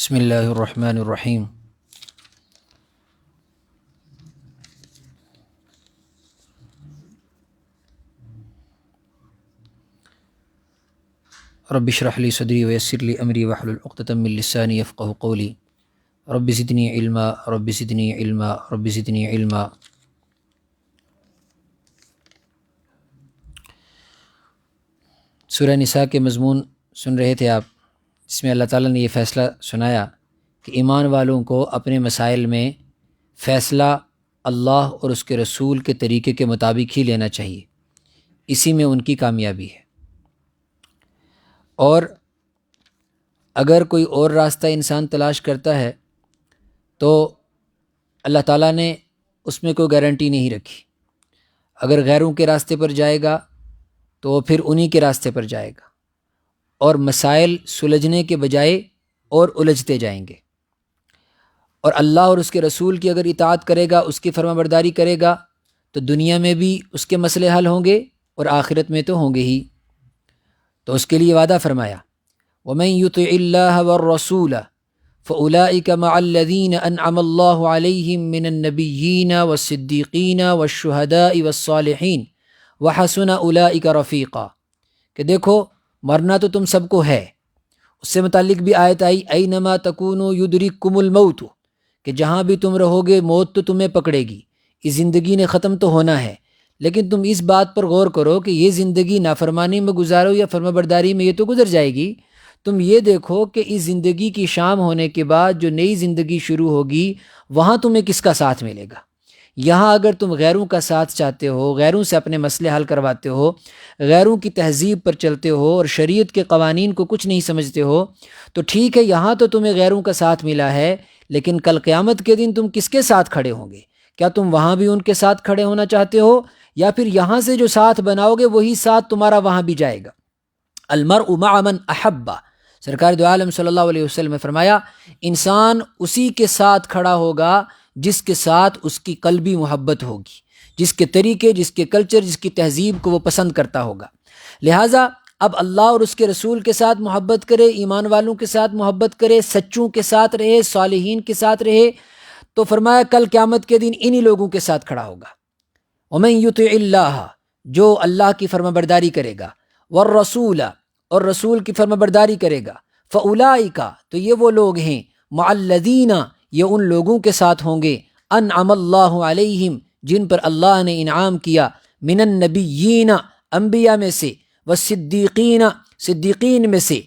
بسم اللہ الرحمن الرحیم۔ رب اشرح لی صدری ویسر لی امری واحلل عقدۃ من لسانی یفقہوا قولی رب زدنی علما رب زدنی علما رب زدنی علما۔ سورہ نساء کے مضمون سن رہے تھے آپ، جس میں اللہ تعالیٰ نے یہ فیصلہ سنایا کہ ایمان والوں کو اپنے مسائل میں فیصلہ اللہ اور اس کے رسول کے طریقے کے مطابق ہی لینا چاہیے، اسی میں ان کی کامیابی ہے۔ اور اگر کوئی اور راستہ انسان تلاش کرتا ہے تو اللہ تعالیٰ نے اس میں کوئی گارنٹی نہیں رکھی۔ اگر غیروں کے راستے پر جائے گا تو وہ پھر انہی کے راستے پر جائے گا، اور مسائل سلجھنے کے بجائے اور الجھتے جائیں گے۔ اور اللہ اور اس کے رسول کی اگر اطاعت کرے گا، اس کی فرما برداری کرے گا، تو دنیا میں بھی اس کے مسئلے حل ہوں گے اور آخرت میں تو ہوں گے ہی۔ تو اس کے لیے وعدہ فرمایا، وَمَن يُطِعِ اللَّهَ وَالرَّسُولَ فَأُولَٰئِكَ مَعَ الَّذِينَ أَنْعَمَ اللَّهُ عَلَيْهِم مِّنَ النَّبِيِّينَ وَالصِّدِّيقِينَ وَالشُّهَدَاءِ وَالصَّالِحِينَ وَحَسُنَ أُولَٰئِكَ رَفِيقًا، کہ دیکھو مرنا تو تم سب کو ہے۔ اس سے متعلق بھی آیت آئی، أَيْنَمَا تَكُونُوا يُدْرِككُمُ الْمَوْتُ، کہ جہاں بھی تم رہو گے موت تو تمہیں پکڑے گی۔ اس زندگی نے ختم تو ہونا ہے، لیکن تم اس بات پر غور کرو کہ یہ زندگی نافرمانی میں گزارو یا فرما برداری میں، یہ تو گزر جائے گی۔ تم یہ دیکھو کہ اس زندگی کی شام ہونے کے بعد جو نئی زندگی شروع ہوگی، وہاں تمہیں کس کا ساتھ ملے گا۔ یہاں اگر تم غیروں کا ساتھ چاہتے ہو، غیروں سے اپنے مسئلے حل کرواتے ہو، غیروں کی تہذیب پر چلتے ہو اور شریعت کے قوانین کو کچھ نہیں سمجھتے ہو، تو ٹھیک ہے، یہاں تو تمہیں غیروں کا ساتھ ملا ہے، لیکن کل قیامت کے دن تم کس کے ساتھ کھڑے ہوں گے؟ کیا تم وہاں بھی ان کے ساتھ کھڑے ہونا چاہتے ہو، یا پھر یہاں سے جو ساتھ بناؤ گے وہی ساتھ تمہارا وہاں بھی جائے گا؟ المرء مع من احب، سرکار دو عالم صلی اللہ علیہ وسلم نے فرمایا، انسان اسی کے ساتھ کھڑا ہوگا جس کے ساتھ اس کی قلبی محبت ہوگی، جس کے طریقے، جس کے کلچر، جس کی تہذیب کو وہ پسند کرتا ہوگا۔ لہٰذا اب اللہ اور اس کے رسول کے ساتھ محبت کرے، ایمان والوں کے ساتھ محبت کرے، سچوں کے ساتھ رہے، صالحین کے ساتھ رہے، تو فرمایا کل قیامت کے دن انہی لوگوں کے ساتھ کھڑا ہوگا۔ وَمَن يُطِعِ اللَّهَ، جو اللہ کی فرما برداری کرے گا، وَالرَّسُولَ، اور رسول کی فرما برداری کرے گا، فَأُولَٰئِكَ، تو یہ وہ لوگ ہیں، مَعَ الَّذِينَ، یہ ان لوگوں کے ساتھ ہوں گے، أَنْعَمَ اللَّهُ عَلَيْهِمْ، جن پر اللہ نے انعام کیا، مِنَ النَّبِيِّينَ، انبیاء میں سے، والصدیقین، صدیقین میں سے۔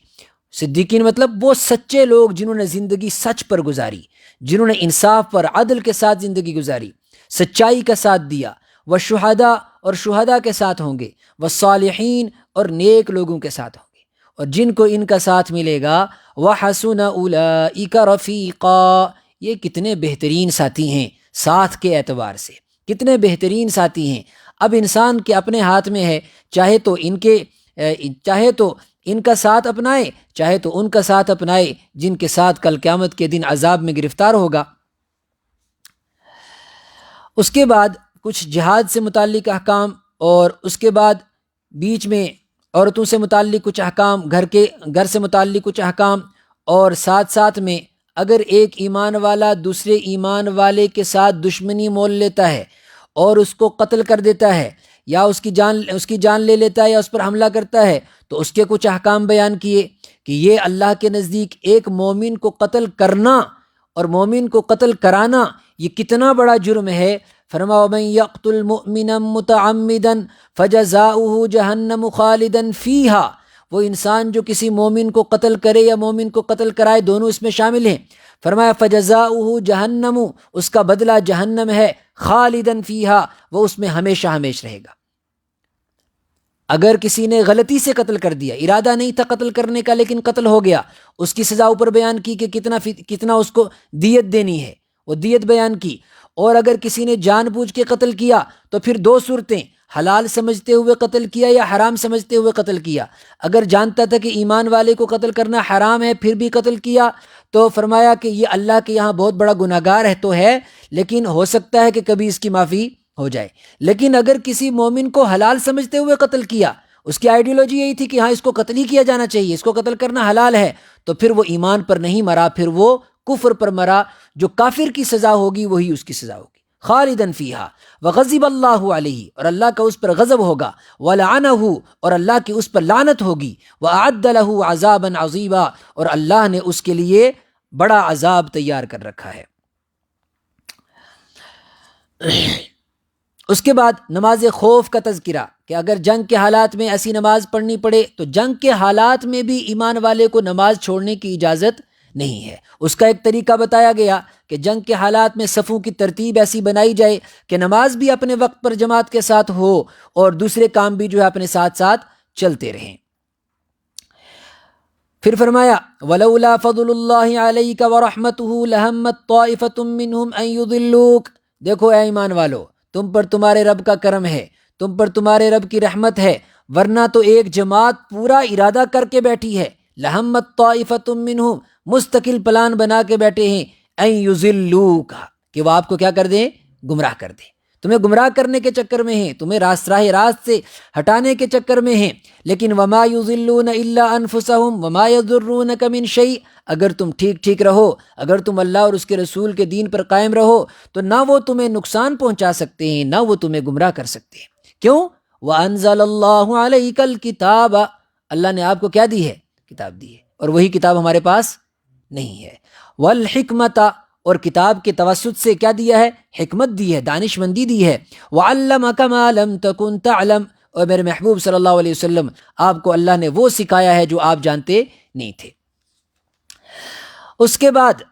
صدیقین مطلب وہ سچے لوگ جنہوں نے زندگی سچ پر گزاری، جنہوں نے انصاف پر، عدل کے ساتھ زندگی گزاری، سچائی کا ساتھ دیا۔ والشہداء، اور شہداء کے ساتھ ہوں گے، والصالحین، اور نیک لوگوں کے ساتھ ہوں گے۔ اور جن کو ان کا ساتھ ملے گا، وحسن اولئک رفیقا، یہ کتنے بہترین ساتھی ہیں ساتھ کے اعتبار سے، کتنے بہترین ساتھی ہیں۔ اب انسان کے اپنے ہاتھ میں ہے، چاہے تو ان کا ساتھ اپنائے، چاہے تو ان کا ساتھ اپنائے جن کے ساتھ کل قیامت کے دن عذاب میں گرفتار ہوگا۔ اس کے بعد کچھ جہاد سے متعلق احکام، اور اس کے بعد بیچ میں عورتوں سے متعلق کچھ احکام، گھر سے متعلق کچھ احکام، اور ساتھ ساتھ میں اگر ایک ایمان والا دوسرے ایمان والے کے ساتھ دشمنی مول لیتا ہے اور اس کو قتل کر دیتا ہے، یا اس کی جان لے لیتا ہے، یا اس پر حملہ کرتا ہے، تو اس کے کچھ احکام بیان کیے کہ یہ اللہ کے نزدیک ایک مومن کو قتل کرنا اور مومن کو قتل کرانا یہ کتنا بڑا جرم ہے۔ فرمایا وَمَن يَقْتُلْ مُؤْمِنًا مُتَعَمِّدًا فَجَزَاؤُهُ جَهَنَّمُ خَالِدًا فِيهَا، وہ انسان جو کسی مومن کو قتل کرے یا مومن کو قتل کرائے، دونوں اس میں شامل ہیں۔ فرمایا فَجَزَاؤُهُ جَهَنَّمُ، اس کا بدلہ جہنم ہے، خالداً فیہا، وہ اس میں ہمیشہ ہمیش رہے گا۔ اگر کسی نے غلطی سے قتل کر دیا، ارادہ نہیں تھا قتل کرنے کا لیکن قتل ہو گیا، اس کی سزا اوپر بیان کی کہ کتنا اس کو دیت دینی ہے، وہ دیت بیان کی۔ اور اگر کسی نے جان بوجھ کے قتل کیا تو پھر دو صورتیں، حلال سمجھتے ہوئے قتل کیا یا حرام سمجھتے ہوئے قتل کیا۔ اگر جانتا تھا کہ ایمان والے کو قتل کرنا حرام ہے پھر بھی قتل کیا، تو فرمایا کہ یہ اللہ کے یہاں بہت بڑا گناہگار ہے تو ہے، لیکن ہو سکتا ہے کہ کبھی اس کی معافی ہو جائے۔ لیکن اگر کسی مومن کو حلال سمجھتے ہوئے قتل کیا، اس کی آئیڈیالوجی یہی تھی کہ ہاں اس کو قتل ہی کیا جانا چاہیے، اس کو قتل کرنا حلال ہے، تو پھر وہ ایمان پر نہیں مرا، پھر وہ کفر پر مرا۔ جو کافر کی سزا ہوگی وہی اس کی سزا ہوگی، خالدن فیہا وغضب اللہ علیہ، اور اللہ کا اس پر غضب ہوگا، ولعنہ، اور اللہ کی اس پر لعنت ہوگی، واعد لہ عذابا عظیما، اور اللہ نے اس کے لیے بڑا عذاب تیار کر رکھا ہے۔ اس کے بعد نماز خوف کا تذکرہ، کہ اگر جنگ کے حالات میں ایسی نماز پڑھنی پڑے تو جنگ کے حالات میں بھی ایمان والے کو نماز چھوڑنے کی اجازت نہیں ہے۔ اس کا ایک طریقہ بتایا گیا کہ جنگ کے حالات میں صفوں کی ترتیب ایسی بنائی جائے کہ نماز بھی اپنے وقت پر جماعت کے ساتھ ہو اور دوسرے کام بھی جو ہے اپنے ساتھ ساتھ چلتے رہیں۔ پھر فرمایا وَلَوْلَا فَضْلُ اللَّهِ عَلَيْكَ وَرَحْمَتُهُ لَهَمَّتْ طَائِفَةٌ مِّنْهُمْ أَن يُضِلُّوكَ، دیکھو اے ایمان والو، تم پر تمہارے رب کا کرم ہے، تم پر تمہارے رب کی رحمت ہے، ورنہ تو ایک جماعت پورا ارادہ کر کے بیٹھی ہے، لَهَمَّتْ طَائِفَةٌ مِّنْهُمْ، مستقل پلان بنا کے بیٹھے ہیں، أَن يُضِلُّوكَ، کہ وہ آپ کو کیا کر دیں؟ گمراہ کر دیں، تمہیں گمراہ کرنے کے چکر میں ہیں، تمہیں راہ راست سے ہٹانے کے چکر میں ہیں۔ لیکن وما یضلون الا انفسهم وما یضرونک من شیء، اگر تم ٹھیک رہو، اگر تم اللہ اور اس کے رسول کے دین پر قائم رہو تو نہ وہ تمہیں نقصان پہنچا سکتے ہیں، نہ وہ تمہیں گمراہ کر سکتے ہیں۔ کیوں؟ وانزل اللہ علیک الکتاب، اللہ نے آپ کو کیا دی ہے؟ کتاب دی ہے، اور وہی کتاب ہمارے پاس نہیں ہے۔ والحکمت، اور کتاب کے توسط سے کیا دیا ہے؟ حکمت دی ہے، دانش مندی دی ہے۔ وعلمک ما لم تکن تعلم، اور میرے محبوب صلی اللہ علیہ وسلم آپ کو اللہ نے وہ سکھایا ہے جو آپ جانتے نہیں تھے۔ اس کے بعد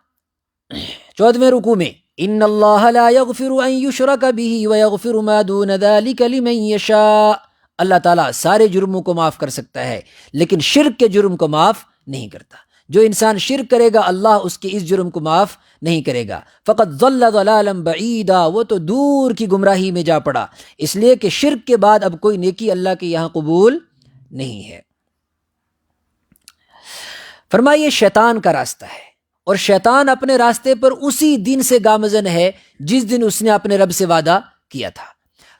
14ویں رکوع میں ان اللہ لا یغفر ان یشرک به ویغفر ما دون ذلک لمن یشاء، اللہ تعالیٰ سارے جرموں کو معاف کر سکتا ہے لیکن شرک کے جرم کو معاف نہیں کرتا۔ جو انسان شرک کرے گا اللہ اس کے اس جرم کو معاف نہیں کرے گا۔ فقط ضل ضلالا بعیدا، وہ تو دور کی گمراہی میں جا پڑا، اس لیے کہ شرک کے بعد اب کوئی نیکی اللہ کے یہاں قبول نہیں ہے۔ فرمائیے شیطان کا راستہ ہے، اور شیطان اپنے راستے پر اسی دن سے گامزن ہے جس دن اس نے اپنے رب سے وعدہ کیا تھا۔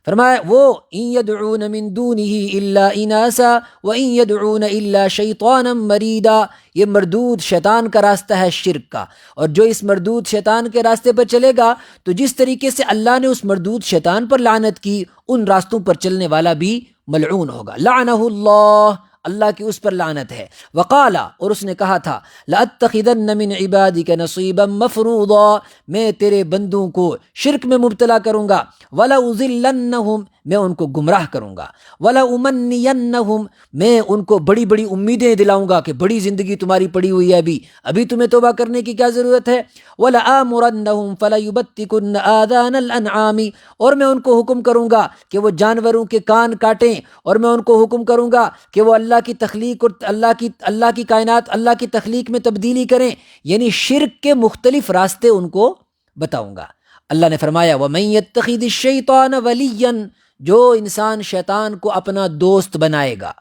فرمایا وہ ان یدعون من دونہ الا اناسا وان یدعون الا شیطانا مریدا، یہ مردود شیطان کا راستہ ہے شرک کا، اور جو اس مردود شیطان کے راستے پر چلے گا تو جس طریقے سے اللہ نے اس مردود شیطان پر لعنت کی، ان راستوں پر چلنے والا بھی ملعون ہوگا۔ لعنہ اللہ، اللہ کی اس پر لعنت ہے۔ وقالا، اور اس نے کہا تھا لأتخذن من عبادک نصیبا مفروضا، میں تیرے بندوں کو شرک میں مبتلا کروں گا، ولأضلنہم، میں ان کو گمراہ کروں گا، ولأمنینہم، میں ان کو بڑی بڑی امیدیں دلاؤں گا کہ بڑی زندگی تمہاری پڑی ہوئی ہے، ابھی تمہیں توبہ کرنے کی کیا ضرورت ہے۔ ولآمرنہم فلیبتکن آذان الانعام، اور میں ان کو حکم کروں گا کہ وہ جانوروں کے کان کاٹیں، اور میں ان کو حکم کروں گا کہ وہ اللہ کی تخلیق اور اللہ کی کائنات، اللہ کی تخلیق میں تبدیلی کریں، یعنی شرک کے مختلف راستے ان کو بتاؤں گا۔ اللہ نے فرمایا وَمَن يَتَّخِذِ الشَّيْطَانَ وَلِيًّا، جو انسان شیطان کو اپنا دوست بنائے گا،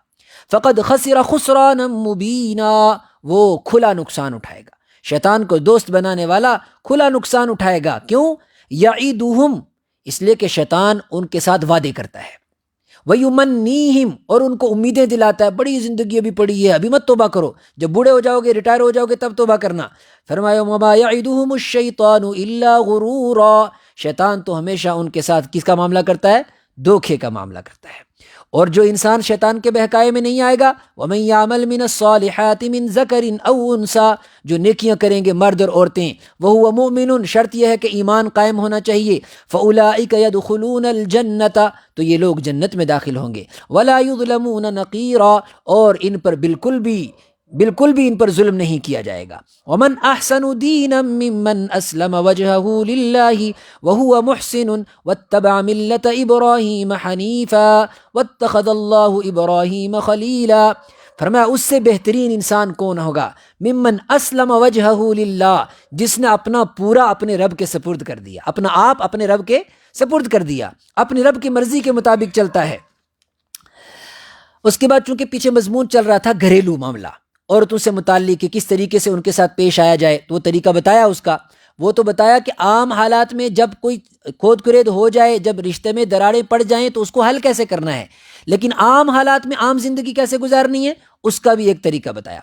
فقد خسر خسرانا مبینا، وہ کھلا نقصان اٹھائے گا۔ شیطان کو دوست بنانے والا کھلا نقصان اٹھائے گا۔ کیوں؟ یعیدہم، اس لیے کہ شیطان ان کے ساتھ وعدے کرتا ہے، وَيُمَنِّيهِمْ، اور ان کو امیدیں دلاتا ہے، بڑی زندگی ابھی پڑی ہے، ابھی مت توبہ کرو، جب بوڑھے ہو جاؤ گے، ریٹائر ہو جاؤ گے تب توبہ کرنا۔ فرمایا وَمَا يَعِدُهُمُ الشَّيْطَانُ إِلَّا غُرُورًا، شیطان تو ہمیشہ ان کے ساتھ کس کا معاملہ کرتا ہے؟ دھوکے کا معاملہ کرتا ہے۔ اور جو انسان شیطان کے بہکائے میں نہیں آئے گا، وَمَن يَعْمَلْ مِنَ الصَّالِحَاتِ مِن ذَكَرٍ أَوْ أُنثَىٰ، جو نیکیاں کریں گے مرد اور عورتیں، وَهُوَ مُؤْمِنٌ، شرط یہ ہے کہ ایمان قائم ہونا چاہیے، فَأُولَٰئِكَ يَدْخُلُونَ الْجَنَّةَ، تو یہ لوگ جنت میں داخل ہوں گے، وَلَا يُظْلَمُونَ نَقِيرًا، اور ان پر بالکل بھی ان پر ظلم نہیں کیا جائے گا۔ وَمَنْ أَحْسَنُ دِينًا مِّمَّنْ أَسْلَمَ وَجْهَهُ لِلَّهِ وَهُوَ مُحْسِنٌ وَاتَّبَعَ مِلَّةَ إِبْرَاهِيمَ حَنِيفًا وَاتَّخَذَ اللَّهُ إِبْرَاهِيمَ خَلِيلًا، فرمایا اس سے بہترین انسان کون ہوگا؟ ممن اسلم وجہہ للہ، جس نے اپنا پورا اپنے رب کے سپرد کر دیا، اپنا آپ اپنے رب کے سپرد کر دیا، اپنے رب کی مرضی کے مطابق چلتا ہے۔ اس کے بعد چونکہ پیچھے مضمون چل رہا تھا گھریلو معاملہ، عورتوں سے متعلق کہ کس طریقے سے ان کے ساتھ پیش آیا جائے، تو وہ طریقہ بتایا اس کا۔ وہ تو بتایا کہ عام حالات میں جب کوئی کھود کرید ہو جائے، جب رشتے میں دراڑیں پڑ جائیں تو اس کو حل کیسے کرنا ہے، لیکن عام حالات میں عام زندگی کیسے گزارنی ہے، اس کا بھی ایک طریقہ بتایا۔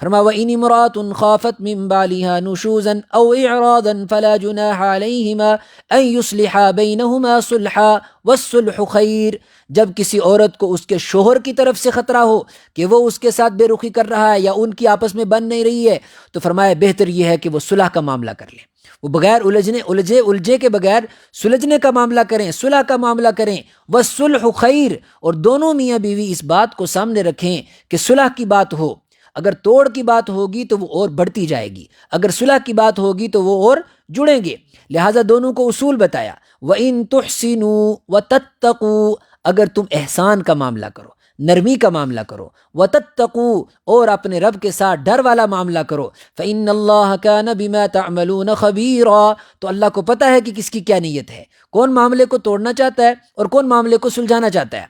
فرمایا وَإِنِ امْرَأَةٌ خَافَتْ مِنْ بَالِهَا نُشُوزًا أَوْ إِعْرَاضًا فَلَا جُنَاحَ عَلَيْهِمَا أَنْ يُصْلِحَا بَيْنَهُمَا صُلْحًا وَالصُّلْحُ خَيْرٌ۔ جب کسی عورت کو اس کے شوہر کی طرف سے خطرہ ہو کہ وہ اس کے ساتھ بے رخی کر رہا ہے یا ان کی آپس میں بن نہیں رہی ہے، تو فرمایا بہتر یہ ہے کہ وہ صلح کا معاملہ کر لیں، وہ بغیر الجھے کے بغیر سلجھنے کا معاملہ کریں، صلح کا معاملہ کریں۔ وَالصُّلْحُ خَيْرٌ، اور دونوں میاں بیوی اس بات کو سامنے رکھیں کہ صلح کی بات ہو۔ اگر توڑ کی بات ہوگی تو وہ اور بڑھتی جائے گی، اگر صلح کی بات ہوگی تو وہ اور جڑیں گے۔ لہٰذا دونوں کو اصول بتایا۔ وَإِن تُحْسِنُوا وَتَتَّقُوا، اگر تم احسان کا معاملہ کرو، نرمی کا معاملہ کرو، وَتَتَّقُوا، اور اپنے رب کے ساتھ ڈر والا معاملہ کرو، فَإِنَّ اللَّهَ كَانَ بِمَا تَعْمَلُونَ خَبِيرًا، تو اللہ کو پتہ ہے کہ کس کی کیا نیت ہے، کون معاملے کو توڑنا چاہتا ہے اور کون معاملے کو سلجھانا چاہتا ہے۔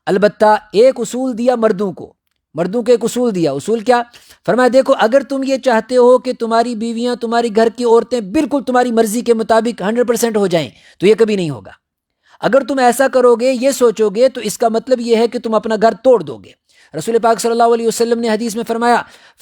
البتہ ایک اصول دیا مردوں کو ایک اصول دیا۔ اصول کیا؟ فرمایا دیکھو، اگر تم یہ چاہتے ہو کہ تمہاری بیویاں، تمہاری گھر کی عورتیں بالکل تمہاری مرضی کے مطابق 100% ہو جائیں تو یہ کبھی نہیں ہوگا۔ اگر تم ایسا کرو گے، یہ سوچو گے، تو اس کا مطلب یہ ہے کہ تم اپنا گھر توڑ دو گے۔ رسول پاک صلی اللہ علیہ وسلم نے حدیث میں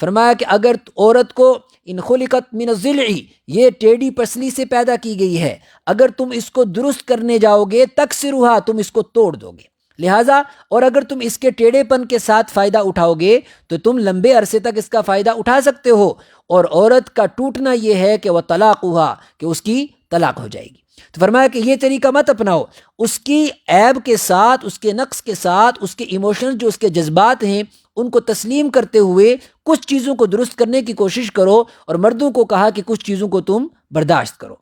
فرمایا کہ اگر عورت کو ان خلقت من الضلع، یہ ٹیڑھی پسلی سے پیدا کی گئی ہے، اگر تم اس کو درست کرنے جاؤ گے، تکسرھا، تم اس کو توڑ دو گے۔ لہٰذا اور اگر تم اس کے ٹیڑھے پن کے ساتھ فائدہ اٹھاؤ گے تو تم لمبے عرصے تک اس کا فائدہ اٹھا سکتے ہو، اور عورت کا ٹوٹنا یہ ہے کہ وہ طلاقھا، کہ اس کی طلاق ہو جائے گی۔ تو فرمایا کہ یہ طریقہ مت اپناؤ، اس کی عیب کے ساتھ، اس کے نقص کے ساتھ، اس کے ایموشنز، جو اس کے جذبات ہیں، ان کو تسلیم کرتے ہوئے کچھ چیزوں کو درست کرنے کی کوشش کرو، اور مردوں کو کہا کہ کچھ چیزوں کو تم برداشت کرو۔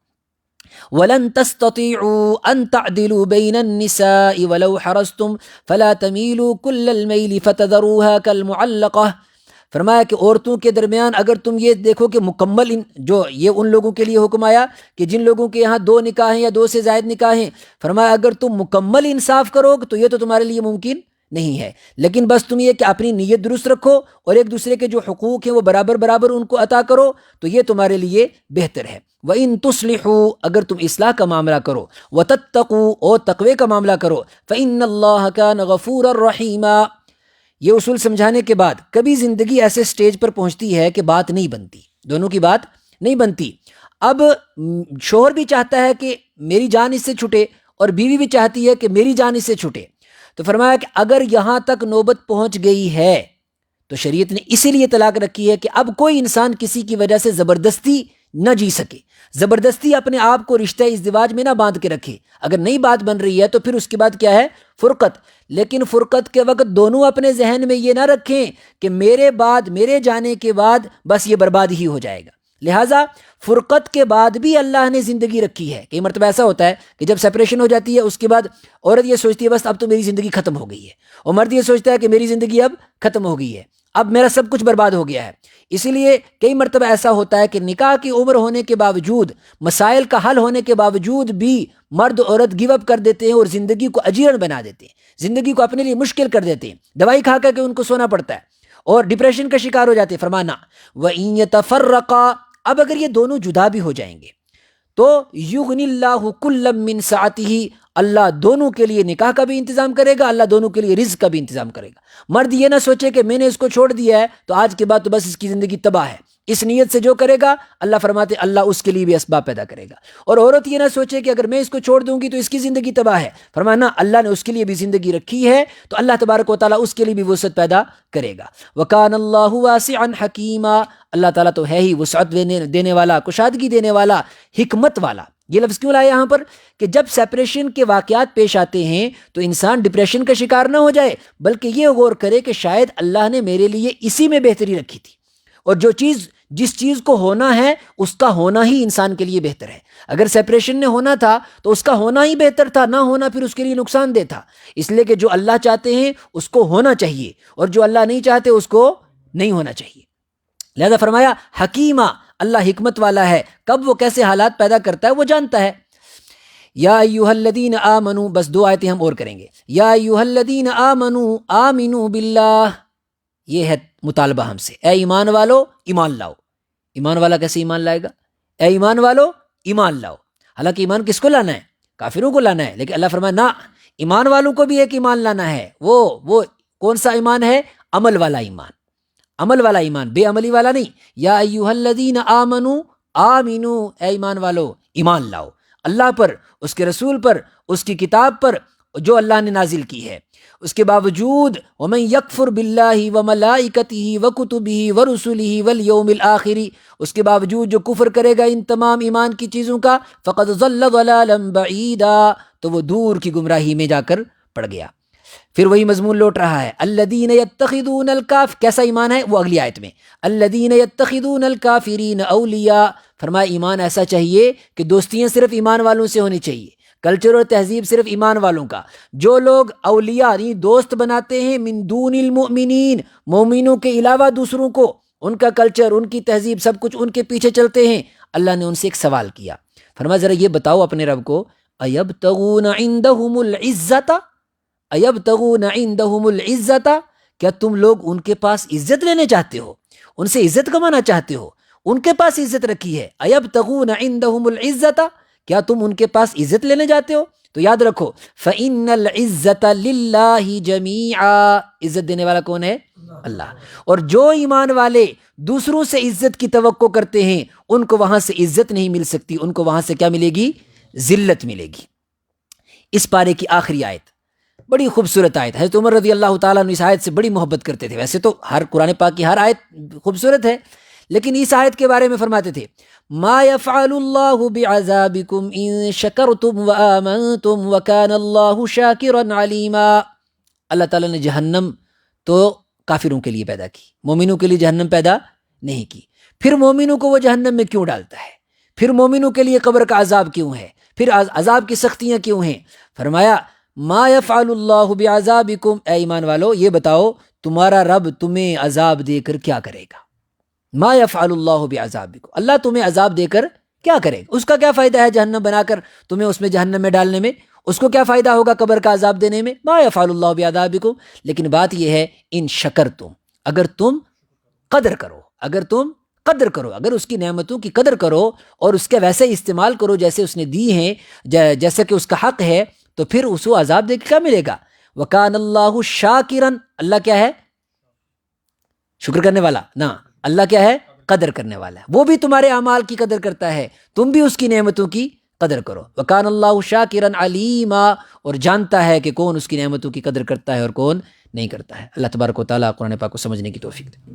وَلَن تَسْتَطِيعُوا أَن تَعْدِلُوا بَيْنَ النِّسَاءِ وَلَوْ حَرَصْتُمْ فَلَا تَمِيلُوا كُلَّ الْمَيْلِ فَتَذَرُوهَا كَالْمُعَلَّقَةِ۔ فرمایا کہ عورتوں کے درمیان اگر تم یہ دیکھو کہ مکمل جو یہ ان لوگوں کے لیے حکم آیا کہ جن لوگوں کے یہاں 2 نکاح ہیں یا 2 سے زائد نکاح ہیں، فرمایا اگر تم مکمل انصاف کرو تو یہ تو تمہارے لیے ممکن نہیں ہے، لیکن بس تم یہ کہ اپنی نیت درست رکھو اور ایک دوسرے کے جو حقوق ہیں وہ برابر ان کو عطا کرو، تو یہ تمہارے لیے بہتر ہے۔ وَإِن تُصْلِحُوا، اگر تم اصلاح کا معاملہ کرو، وَتَتَّقُوا، اور تقوی کا معاملہ کرو، فَإِنَّ اللَّهَ كَانَ غَفُورًا رَحِيمًا۔ یہ اصول سمجھانے کے بعد کبھی زندگی ایسے سٹیج پر پہنچتی ہے کہ بات نہیں بنتی، دونوں کی بات نہیں بنتی۔ اب شوہر بھی چاہتا ہے کہ میری جان اس سے چھٹے اور بیوی بھی چاہتی ہے کہ میری جان اس سے چھٹے، تو فرمایا کہ اگر یہاں تک نوبت پہنچ گئی ہے تو شریعت نے اسی لیے طلاق رکھی ہے کہ اب کوئی انسان کسی کی وجہ سے زبردستی نہ جی سکے، زبردستی اپنے آپ کو رشتہ ازدواج میں نہ باندھ کے رکھے۔ اگر نئی بات بن رہی ہے تو پھر اس کے بعد کیا ہے؟ فرقت۔ لیکن فرقت کے وقت دونوں اپنے ذہن میں یہ نہ رکھیں کہ میرے جانے کے بعد بس یہ برباد ہی ہو جائے گا۔ لہٰذا فرقت کے بعد بھی اللہ نے زندگی رکھی ہے۔ کئی مرتبہ ایسا ہوتا ہے کہ جب سپریشن ہو جاتی ہے اس کے بعد عورت یہ سوچتی ہے بس اب تو میری زندگی ختم ہو گئی ہے، اور مرد یہ سوچتا ہے کہ میری زندگی اب ختم ہو گئی ہے، اب میرا سب کچھ برباد ہو گیا ہے۔ اسی لیے کئی مرتبہ ایسا ہوتا ہے کہ نکاح کی عمر ہونے کے باوجود، مسائل کا حل ہونے کے باوجود بھی مرد عورت گیو اپ کر دیتے ہیں اور زندگی کو اجیرن بنا دیتے ہیں، زندگی کو اپنے لیے مشکل کر دیتے ہیں، دوائی کھا کر کے ان کو سونا پڑتا ہے اور ڈپریشن کا شکار ہو جاتے ہیں۔ فرمانا وَإِن يَتَفَرَّقَا، اب اگر یہ دونوں جدا بھی ہو جائیں گے تو یغنی اللہ کلا من سعتہ، اللہ دونوں کے لیے نکاح کا بھی انتظام کرے گا، اللہ دونوں کے لیے رزق کا بھی انتظام کرے گا۔ مرد یہ نہ سوچے کہ میں نے اس کو چھوڑ دیا ہے تو آج کے بعد تو بس اس کی زندگی تباہ ہے، اس نیت سے جو کرے گا اللہ فرماتے اللہ اس کے لیے بھی اسباب پیدا کرے گا۔ اور عورت یہ نہ سوچے کہ اگر میں اس کو چھوڑ دوں گی تو اس کی زندگی تباہ ہے، فرمانا اللہ نے اس کے لیے بھی زندگی رکھی ہے تو اللہ تبارک و تعالیٰ اس کے لیے بھی وسعت پیدا کرے گا۔ وَكَانَ اللَّهُ وَاسِعًا حَكِيمًا، اللہ تعالیٰ تو ہے ہی وسعت دینے والا، کشادگی دینے والا، حکمت والا۔ یہ لفظ کیوں لایا یہاں پر کہ جب سیپریشن کے واقعات پیش آتے ہیں تو انسان ڈپریشن کا شکار نہ ہو جائے، بلکہ یہ غور کرے کہ شاید اللہ نے میرے لیے اسی میں بہتری رکھی تھی، اور جس چیز کو ہونا ہے اس کا ہونا ہی انسان کے لیے بہتر ہے۔ اگر سیپریشن نے ہونا تھا تو اس کا ہونا ہی بہتر تھا، نہ ہونا پھر اس کے لیے نقصان دہ تھا، اس لیے کہ جو اللہ چاہتے ہیں اس کو ہونا چاہیے اور جو اللہ نہیں چاہتے اس کو نہیں ہونا چاہیے۔ لہذا فرمایا حکیمہ، اللہ حکمت والا ہے، کب وہ کیسے حالات پیدا کرتا ہے وہ جانتا ہے۔ یا ایھا الذین آمنوا، بس 2 آیتیں ہم اور کریں گے۔ یا ایھا الذین آمنوا آمنوا باللہ، یہ ہے مطالبہ ہم سے، اے ایمان والو ایمان لاؤ۔ ایمان والا کیسے ایمان لائے گا؟ اے ایمان والو ایمان لاؤ۔ حالانکہ ایمان کس کو لانا ہے؟ کافروں کو لانا ہے، لیکن اللہ فرمایا نہ، ایمان والوں کو بھی ایک ایمان لانا ہے۔ وہ کون سا ایمان ہے؟ عمل والا ایمان۔ عمل والا ایمان، بے عملی والا نہیں۔ یا ایھا الذین آمنوا آمنو، اے ایمان والو ایمان لاؤ اللہ پر، اس کے رسول پر، اس کی کتاب پر جو اللہ نے نازل کی ہے۔ اس کے باوجود ومن یکفر باللہ وملائکتہ وکتبہ ورسلہ والیوم الآخر، اس کے باوجود جو کفر کرے گا ان تمام ایمان کی چیزوں کا، فقد ضل ضلالا بعیدا، تو وہ دور کی گمراہی میں جا کر پڑ گیا۔ پھر وہی مضمون لوٹ رہا ہے، الذین یتخذون کیسا ایمان ہے وہ اگلی آیت میں، الذین یتخذون الکافرین اولیاء، فرمایا ایمان ایسا چاہیے کہ دوستیاں صرف ایمان والوں سے ہونی چاہیے، کلچر اور تہذیب صرف ایمان والوں کا۔ جو لوگ اولیاء یعنی دوست بناتے ہیں من دون المؤمنین، مومنوں کے علاوہ دوسروں کو، ان کا کلچر، ان کی تہذیب، سب کچھ ان کے پیچھے چلتے ہیں، اللہ نے ان سے ایک سوال کیا، فرمایا ذرا یہ بتاؤ اپنے رب کو، ایبتغون عندہم العزت، ایبتغون عندہم العزت، کیا تم لوگ ان کے پاس عزت لینے چاہتے ہو، ان سے عزت کمانا چاہتے ہو، ان کے پاس عزت رکھی ہے، ایبتغون عندہم العزت، کیا تم ان کے پاس عزت لینے جاتے ہو؟ تو یاد رکھو فَإِنَّ الْعِزَّةَ لِلَّهِ جَمِيعًا، عزت دینے والا کون ہے؟ اللہ۔ اور جو ایمان والے دوسروں سے عزت کی توقع کرتے ہیں ان کو وہاں سے عزت نہیں مل سکتی، ان کو وہاں سے کیا ملے گی؟ ذلت ملے گی۔ اس پارے کی آخری آیت بڑی خوبصورت آیت، حضرت عمر رضی اللہ تعالیٰ عنہ اس آیت سے بڑی محبت کرتے تھے۔ ویسے تو ہر قرآن پاک کی ہر آیت خوبصورت ہے، لیکن اس آیت کے بارے میں فرماتے تھے ما یفعل اللہ بعذابکم ان شکرتم وآمنتم وکان اللہ شاکرا علیما۔ اللہ تعالیٰ نے جہنم تو کافروں کے لیے پیدا کی، مومنوں کے لیے جہنم پیدا نہیں کی۔ پھر مومنوں کو وہ جہنم میں کیوں ڈالتا ہے؟ پھر مومنوں کے لیے قبر کا عذاب کیوں ہے؟ پھر عذاب کی سختیاں کیوں ہیں؟ فرمایا ما یفعل اللہ بعذابکم، اے ایمان والو یہ بتاؤ تمہارا رب تمہیں عذاب دے کر کیا کرے گا؟ ما یفعل اللہ بعذابکم، اللہ تمہیں عذاب دے کر کیا کرے گا؟ اس کا کیا فائدہ ہے جہنم بنا کر تمہیں اس میں جہنم میں ڈالنے میں؟ اس کو کیا فائدہ ہوگا قبر کا عذاب دینے میں؟ ما یفعل اللہ بعذابکم۔ لیکن بات یہ ہے ان شکرتم، اگر تم قدر کرو، اگر تم قدر کرو، اگر اس کی نعمتوں کی قدر کرو اور اس کے ویسے استعمال کرو جیسے اس نے دی ہیں، جیسے کہ اس کا حق ہے، تو پھر اس کو عذاب دے کے کیا ملے گا؟ وکان اللہ شاکرن، اللہ کیا ہے؟ شکر کرنے والا نا، اللہ کیا ہے؟ قدر کرنے والا ہے، وہ بھی تمہارے اعمال کی قدر کرتا ہے، تم بھی اس کی نعمتوں کی قدر کرو۔ وکان اللہ شاکرن علیما، اور جانتا ہے کہ کون اس کی نعمتوں کی قدر کرتا ہے اور کون نہیں کرتا ہے۔ اللہ تبارک و تعالیٰ قرآن پاک کو سمجھنے کی توفیق دے۔